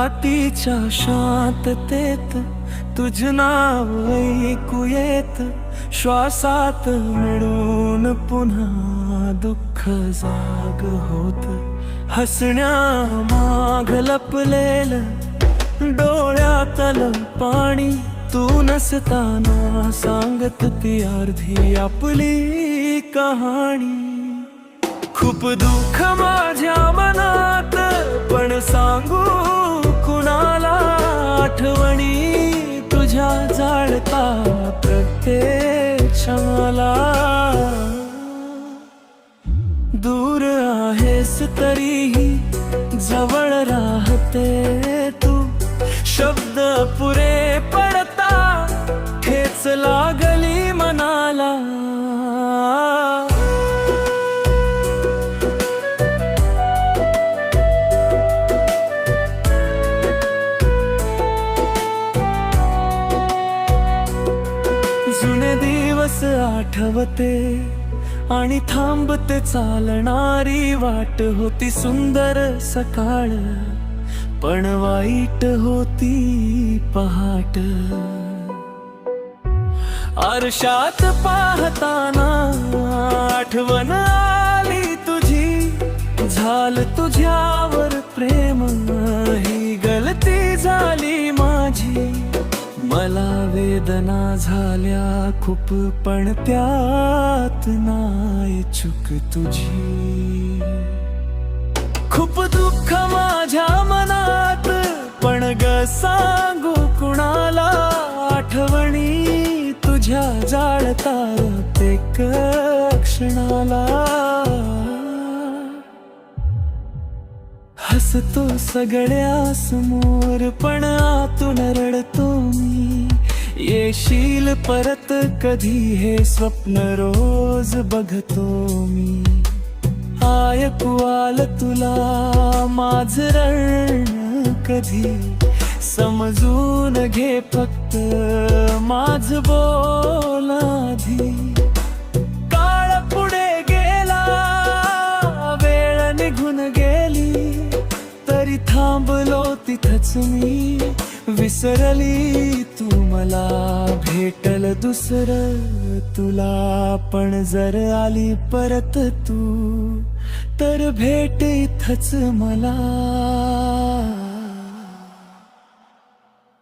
रातीच्या शांततेत तुझ नाव ऐकू येत, श्वासात मिळून पुन्हा दुःख जाग होत. हसण्या माग लपलेलं डोळ्यातलं पाणी, तू नसताना सांगत ती अर्धी आपली कहाणी. खूप दुःख माझ्या मनात, पण सांगू कुणाला, आठवणी तुझ्या जाळता प्रत्येक क्षणाला. दूर आहेस तरीही जवळ राहते तू, शब्द पुरे पडता ठेच लागली मनाला. जुने दिवस आठवते आणि थांबते चालणारी वाट, होती सुंदर सकाळ पण वाईट होती पहाट. आरशात पाहताना आठवण आली तुझी, झालं तुझ्यावर प्रेम, ही गलती झाली माझी. मला वेदना झाल्या खूप, पण त्यात नाही चूक तुझी. खूप दुःख माझ्या मनात, पण ग सांगू कुणाला, आठवणी तुझ्या जाळतात प्रत्येक क्षणाला. हसतो सगळ्या समोर, पण आतून रडतो मी. येशील परत कधी हे स्वप्न रोज बघतो मी. ऐकू आलं तुला माझं रण कधी, समजून घे फक्त माझं बोल आधी. काळ पुढे गेला, वेळ निघून गेली, तरी थांबलो तिथंच मी. विसरली तू मला, भेटल दुसरं तुला, पण जर आली परत तू तर भेट इथंच मला.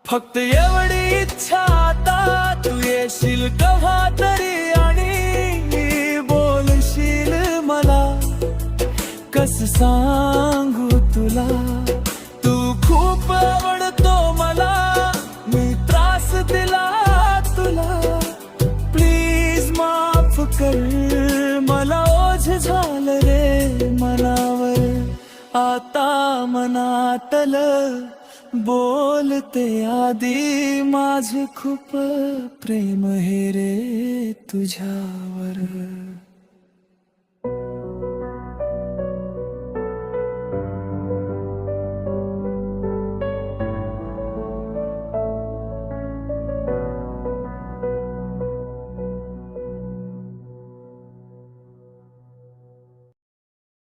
फक्त एवढी इच्छा आता, तू येशील केव्हा तरी आणि बोलशील मला. कसं सांगू तुला, तू खूप आवडतो मला, मी त्रास दिला तुला. प्लीज माफ कर, मला ओझ झालं रे मनावर. आता मनातलं बोलते आधी, माझं खूप प्रेम हे रे तुझ्यावर.